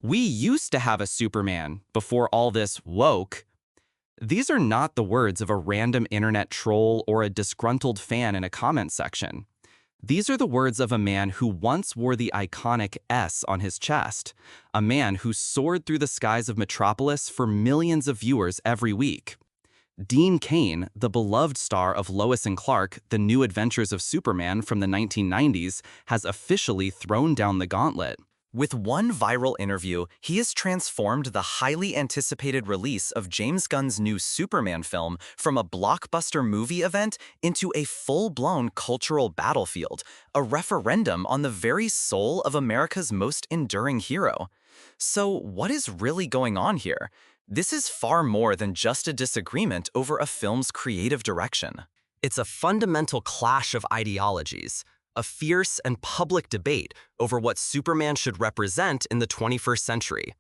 We used to have a Superman before all this woke. These are not the words of a random internet troll or a disgruntled fan in a comment section. These are the words of a man who once wore the iconic S on his chest, a man who soared through the skies of Metropolis for millions of viewers every week. Dean Cain, the beloved star of Lois and Clark, The New Adventures of Superman from the 1990s, has officially thrown down the gauntlet. With one viral interview, he has transformed the highly anticipated release of James Gunn's new Superman film from a blockbuster movie event into a full-blown cultural battlefield, a referendum on the very soul of America's most enduring hero. So what is really going on here? This is far more than just a disagreement over a film's creative direction. It's a fundamental clash of ideologies, a fierce and public debate over what Superman should represent in the 21st century.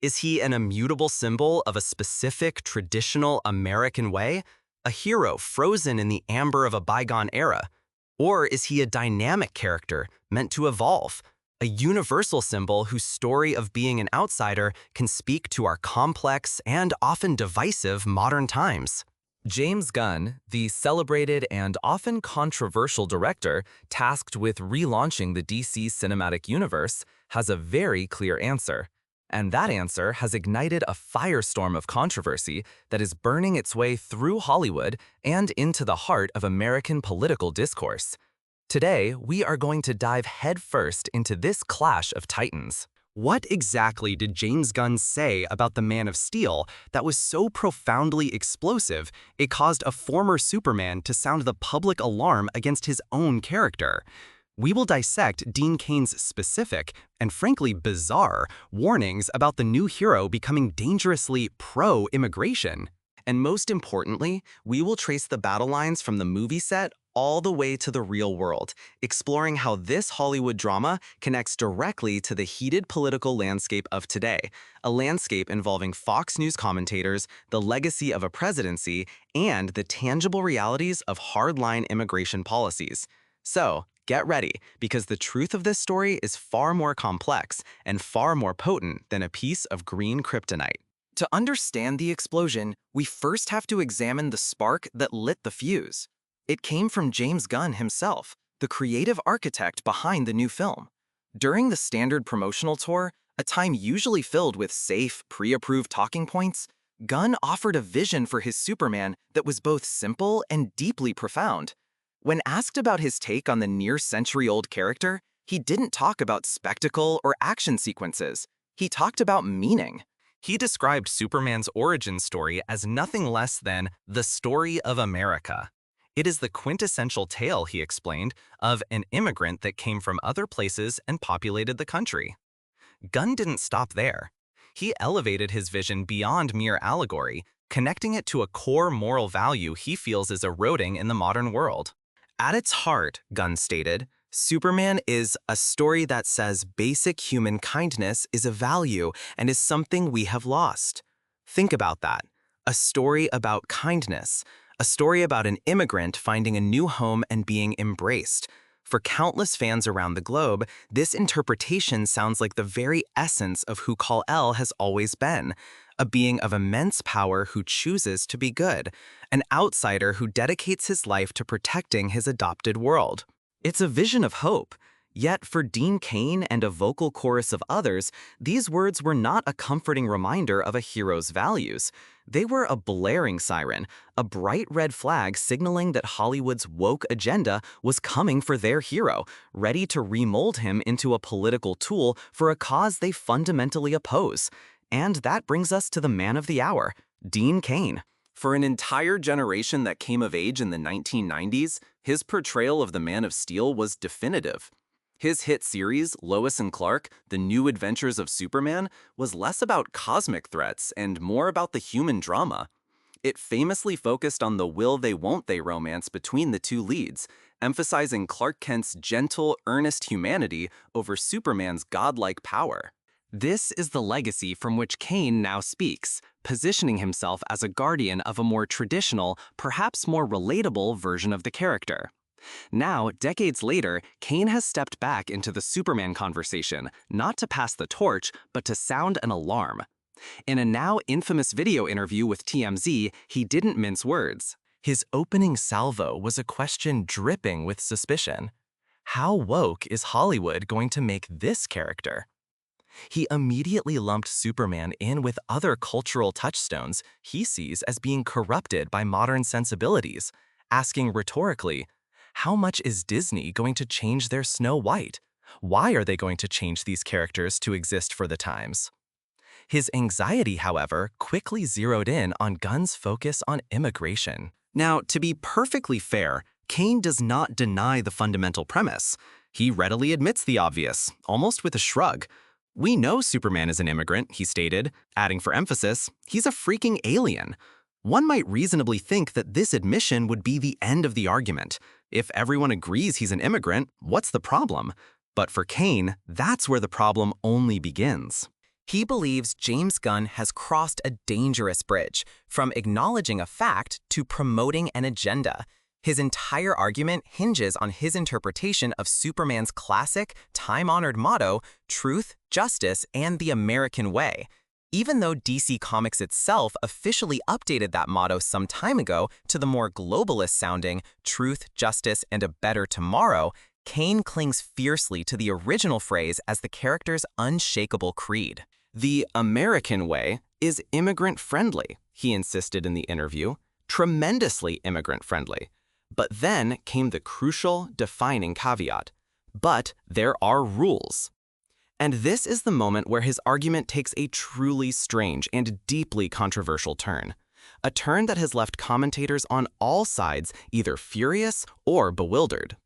Is he an immutable symbol of a specific, traditional American way, a hero frozen in the amber of a bygone era? Or is he a dynamic character meant to evolve, a universal symbol whose story of being an outsider can speak to our complex and often divisive modern times? James Gunn, the celebrated and often controversial director tasked with relaunching the DC cinematic universe, has a very clear answer. And that answer has ignited a firestorm of controversy that is burning its way through Hollywood and into the heart of American political discourse. Today, we are going to dive headfirst into this clash of titans. What exactly did James Gunn say about the Man of Steel that was so profoundly explosive it caused a former Superman to sound the public alarm against his own character? We will dissect Dean Cain's specific, and frankly bizarre, warnings about the new hero becoming dangerously pro-immigration. And most importantly, we will trace the battle lines from the movie set all the way to the real world, exploring how this Hollywood drama connects directly to the heated political landscape of today, a landscape involving Fox News commentators, the legacy of a presidency, and the tangible realities of hardline immigration policies. So, get ready, because the truth of this story is far more complex and far more potent than a piece of green kryptonite. To understand the explosion, we first have to examine the spark that lit the fuse. It came from James Gunn himself, the creative architect behind the new film. During the standard promotional tour, a time usually filled with safe, pre-approved talking points, Gunn offered a vision for his Superman that was both simple and deeply profound. When asked about his take on the near-century-old character, he didn't talk about spectacle or action sequences. He talked about meaning. He described Superman's origin story as nothing less than the story of America. It is the quintessential tale, he explained, of an immigrant that came from other places and populated the country. Gunn didn't stop there. He elevated his vision beyond mere allegory, connecting it to a core moral value he feels is eroding in the modern world. At its heart, Gunn stated, Superman is a story that says basic human kindness is a value and is something we have lost. Think about that. A story about kindness. A story about an immigrant finding a new home and being embraced. For countless fans around the globe, this interpretation sounds like the very essence of who Kal-El has always been, a being of immense power who chooses to be good, an outsider who dedicates his life to protecting his adopted world. It's a vision of hope. Yet for Dean Cain and a vocal chorus of others, these words were not a comforting reminder of a hero's values. They were a blaring siren, a bright red flag signaling that Hollywood's woke agenda was coming for their hero, ready to remold him into a political tool for a cause they fundamentally oppose. And that brings us to the man of the hour, Dean Cain. For an entire generation that came of age in the 1990s, his portrayal of the Man of Steel was definitive. His hit series, Lois and Clark, The New Adventures of Superman, was less about cosmic threats and more about the human drama. It famously focused on the will-they-won't-they romance between the two leads, emphasizing Clark Kent's gentle, earnest humanity over Superman's godlike power. This is the legacy from which Cain now speaks, positioning himself as a guardian of a more traditional, perhaps more relatable version of the character. Now, decades later, Cain has stepped back into the Superman conversation, not to pass the torch, but to sound an alarm. In a now infamous video interview with TMZ, he didn't mince words. His opening salvo was a question dripping with suspicion. How woke is Hollywood going to make this character? He immediately lumped Superman in with other cultural touchstones he sees as being corrupted by modern sensibilities, asking rhetorically, how much is Disney going to change their Snow White? Why are they going to change these characters to exist for the times? His anxiety, however, quickly zeroed in on Gunn's focus on immigration. Now, to be perfectly fair, Cain does not deny the fundamental premise. He readily admits the obvious, almost with a shrug. We know Superman is an immigrant, he stated, adding for emphasis, he's a freaking alien. One might reasonably think that this admission would be the end of the argument. If everyone agrees he's an immigrant, what's the problem? But for Cain, that's where the problem only begins. He believes James Gunn has crossed a dangerous bridge, from acknowledging a fact to promoting an agenda. His entire argument hinges on his interpretation of Superman's classic, time-honored motto, truth, justice, and the American way. Even though DC Comics itself officially updated that motto some time ago to the more globalist-sounding truth, justice, and a better tomorrow, Cain clings fiercely to the original phrase as the character's unshakable creed. The American way is immigrant-friendly, he insisted in the interview, tremendously immigrant-friendly. But then came the crucial, defining caveat. But there are rules. And this is the moment where his argument takes a truly strange and deeply controversial turn. A turn that has left commentators on all sides either furious or bewildered.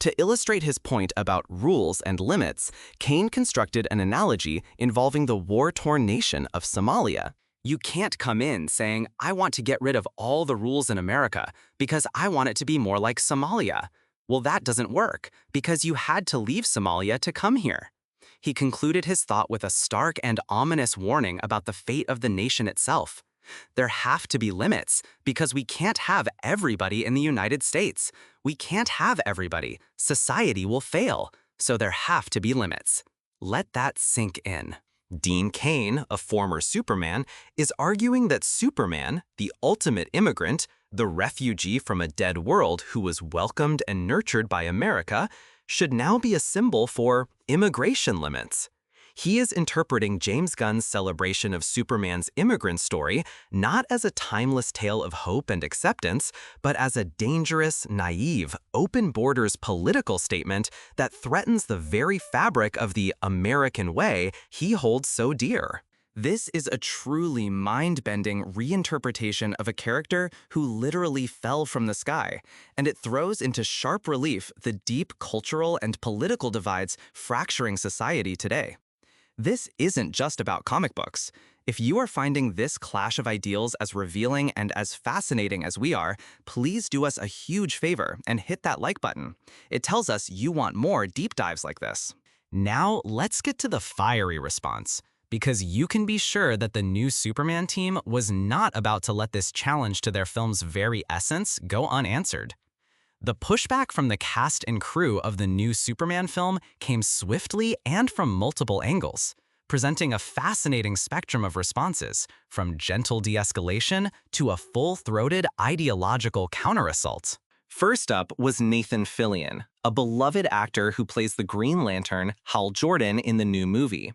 To illustrate his point about rules and limits, Cain constructed an analogy involving the war-torn nation of Somalia. You can't come in saying, I want to get rid of all the rules in America because I want it to be more like Somalia. Well, that doesn't work because you had to leave Somalia to come here. He concluded his thought with a stark and ominous warning about the fate of the nation itself. There have to be limits because we can't have everybody in the United States. We can't have everybody. Society will fail. So there have to be limits. Let that sink in. Dean Cain, a former Superman, is arguing that Superman, the ultimate immigrant, the refugee from a dead world who was welcomed and nurtured by America, should now be a symbol for immigration limits. He is interpreting James Gunn's celebration of Superman's immigrant story not as a timeless tale of hope and acceptance, but as a dangerous, naive, open borders political statement that threatens the very fabric of the American way he holds so dear. This is a truly mind-bending reinterpretation of a character who literally fell from the sky, and it throws into sharp relief the deep cultural and political divides fracturing society today. This isn't just about comic books. If you are finding this clash of ideals as revealing and as fascinating as we are, please do us a huge favor and hit that like button. It tells us you want more deep dives like this. Now, let's get to the fiery response, because you can be sure that the new Superman team was not about to let this challenge to their film's very essence go unanswered. The pushback from the cast and crew of the new Superman film came swiftly and from multiple angles, presenting a fascinating spectrum of responses, from gentle de-escalation to a full-throated ideological counterassault. First up was Nathan Fillion, a beloved actor who plays the Green Lantern, Hal Jordan, in the new movie.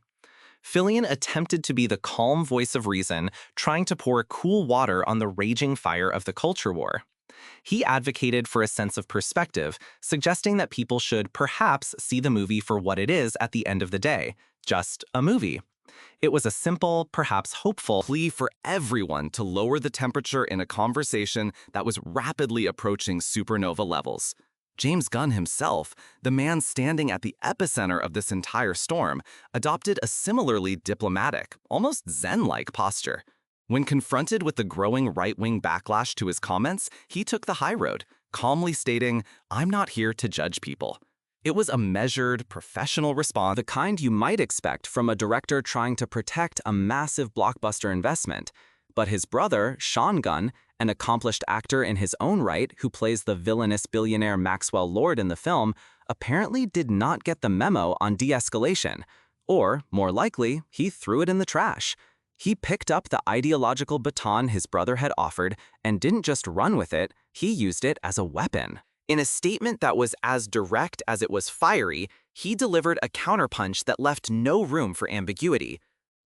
Fillion attempted to be the calm voice of reason, trying to pour cool water on the raging fire of the culture war. He advocated for a sense of perspective, suggesting that people should perhaps see the movie for what it is at the end of the day, just a movie. It was a simple, perhaps hopeful, plea for everyone to lower the temperature in a conversation that was rapidly approaching supernova levels. James Gunn himself, the man standing at the epicenter of this entire storm, adopted a similarly diplomatic, almost zen-like posture. When confronted with the growing right-wing backlash to his comments, he took the high road, calmly stating, "I'm not here to judge people." It was a measured, professional response, the kind you might expect from a director trying to protect a massive blockbuster investment. But his brother, Sean Gunn, an accomplished actor in his own right who plays the villainous billionaire Maxwell Lord in the film, apparently did not get the memo on de-escalation. Or, more likely, he threw it in the trash. He picked up the ideological baton his brother had offered and didn't just run with it, he used it as a weapon. In a statement that was as direct as it was fiery, he delivered a counterpunch that left no room for ambiguity.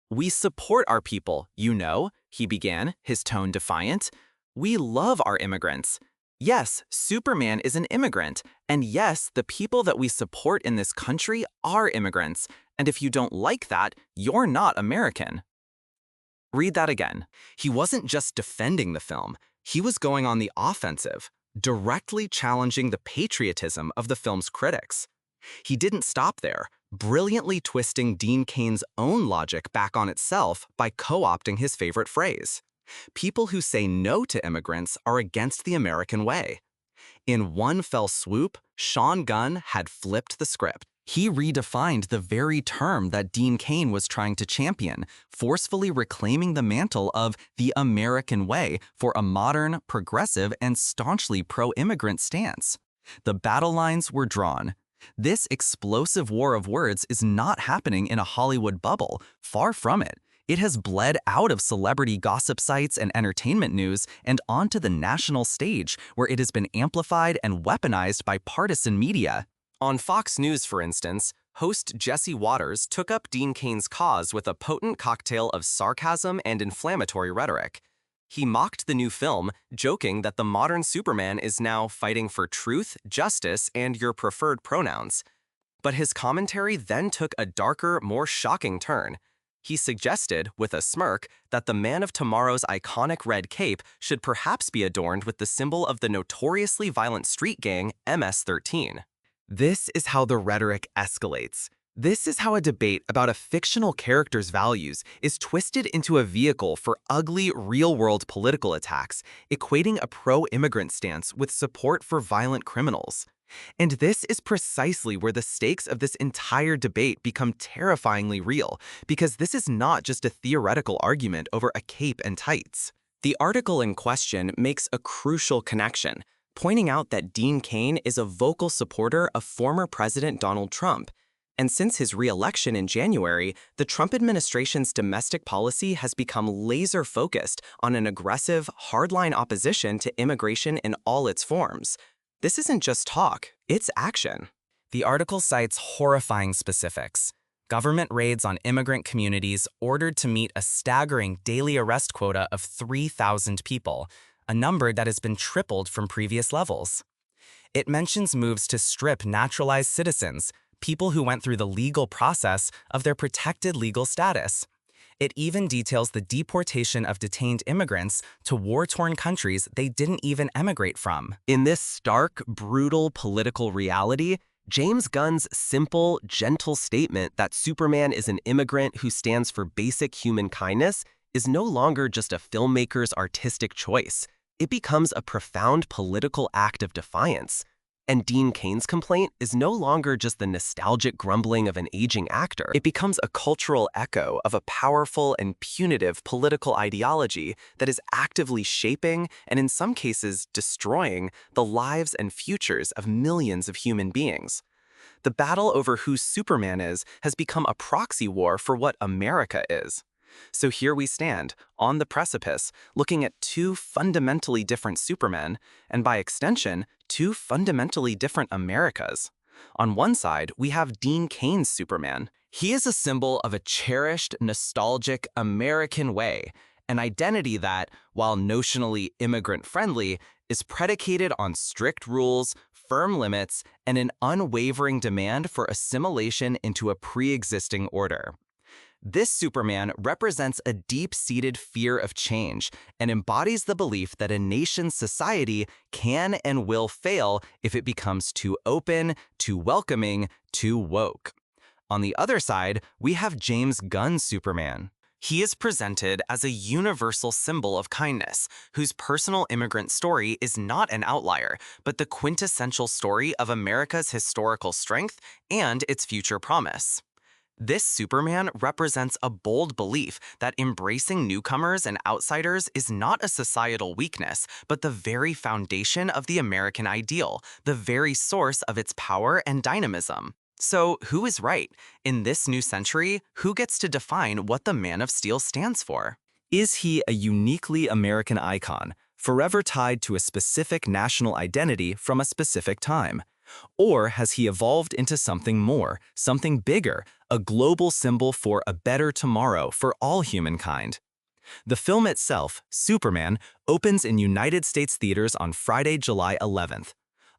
"We support our people, you know," he began, his tone defiant. "We love our immigrants. Yes, Superman is an immigrant, and yes, the people that we support in this country are immigrants, and if you don't like that, you're not American." Read that again. He wasn't just defending the film, he was going on the offensive, directly challenging the patriotism of the film's critics. He didn't stop there, brilliantly twisting Dean Cain's own logic back on itself by co-opting his favorite phrase. People who say no to immigrants are against the American way. In one fell swoop, James Gunn had flipped the script. He redefined the very term that Dean Cain was trying to champion, forcefully reclaiming the mantle of the American way for a modern, progressive, and staunchly pro-immigrant stance. The battle lines were drawn. This explosive war of words is not happening in a Hollywood bubble, far from it. It has bled out of celebrity gossip sites and entertainment news and onto the national stage, where it has been amplified and weaponized by partisan media. On Fox News, for instance, host Jesse Waters took up Dean Cain's cause with a potent cocktail of sarcasm and inflammatory rhetoric. He mocked the new film, joking that the modern Superman is now fighting for truth, justice, and your preferred pronouns. But his commentary then took a darker, more shocking turn. He suggested, with a smirk, that the Man of Tomorrow's iconic red cape should perhaps be adorned with the symbol of the notoriously violent street gang MS-13. This is how the rhetoric escalates. This is how a debate about a fictional character's values is twisted into a vehicle for ugly, real-world political attacks, equating a pro-immigrant stance with support for violent criminals. And this is precisely where the stakes of this entire debate become terrifyingly real, because this is not just a theoretical argument over a cape and tights. The article in question makes a crucial connection, pointing out that Dean Cain is a vocal supporter of former President Donald Trump. And since his re-election in January, the Trump administration's domestic policy has become laser-focused on an aggressive, hardline opposition to immigration in all its forms. This isn't just talk, it's action. The article cites horrifying specifics. Government raids on immigrant communities ordered to meet a staggering daily arrest quota of 3,000 people, a number that has been tripled from previous levels. It mentions moves to strip naturalized citizens, people who went through the legal process, of their protected legal status. It even details the deportation of detained immigrants to war-torn countries they didn't even emigrate from. In this stark, brutal political reality, James Gunn's simple, gentle statement that Superman is an immigrant who stands for basic human kindness is no longer just a filmmaker's artistic choice. It becomes a profound political act of defiance. And Dean Cain's complaint is no longer just the nostalgic grumbling of an aging actor. It becomes a cultural echo of a powerful and punitive political ideology that is actively shaping, and in some cases destroying, the lives and futures of millions of human beings. The battle over who Superman is has become a proxy war for what America is. So here we stand, on the precipice, looking at two fundamentally different Supermen, and by extension, two fundamentally different Americas. On one side, we have Dean Cain's Superman. He is a symbol of a cherished, nostalgic American way, an identity that, while notionally immigrant-friendly, is predicated on strict rules, firm limits, and an unwavering demand for assimilation into a pre-existing order. This Superman represents a deep-seated fear of change and embodies the belief that a nation's society can and will fail if it becomes too open, too welcoming, too woke. On the other side, we have James Gunn's Superman. He is presented as a universal symbol of kindness, whose personal immigrant story is not an outlier, but the quintessential story of America's historical strength and its future promise. This Superman represents a bold belief that embracing newcomers and outsiders is not a societal weakness, but the very foundation of the American ideal, the very source of its power and dynamism. So, who is right? In this new century, who gets to define what the Man of Steel stands for? Is he a uniquely American icon, forever tied to a specific national identity from a specific time? Or has he evolved into something more, something bigger, a global symbol for a better tomorrow for all humankind? The film itself, Superman, opens in United States theaters on Friday, July 11th.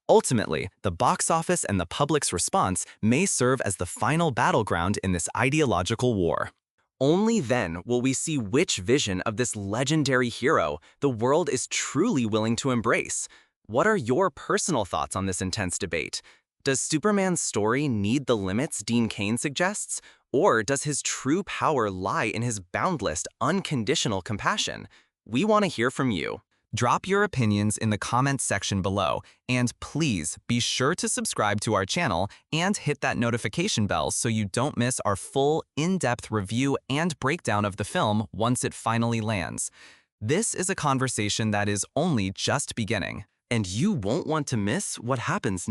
Ultimately, the box office and the public's response may serve as the final battleground in this ideological war. Only then will we see which vision of this legendary hero the world is truly willing to embrace. What are your personal thoughts on this intense debate? Does Superman's story need the limits Dean Cain suggests? Or does his true power lie in his boundless, unconditional compassion? We want to hear from you. Drop your opinions in the comments section below, and please be sure to subscribe to our channel and hit that notification bell so you don't miss our full, in-depth review and breakdown of the film once it finally lands. This is a conversation that is only just beginning. And you won't want to miss what happens next.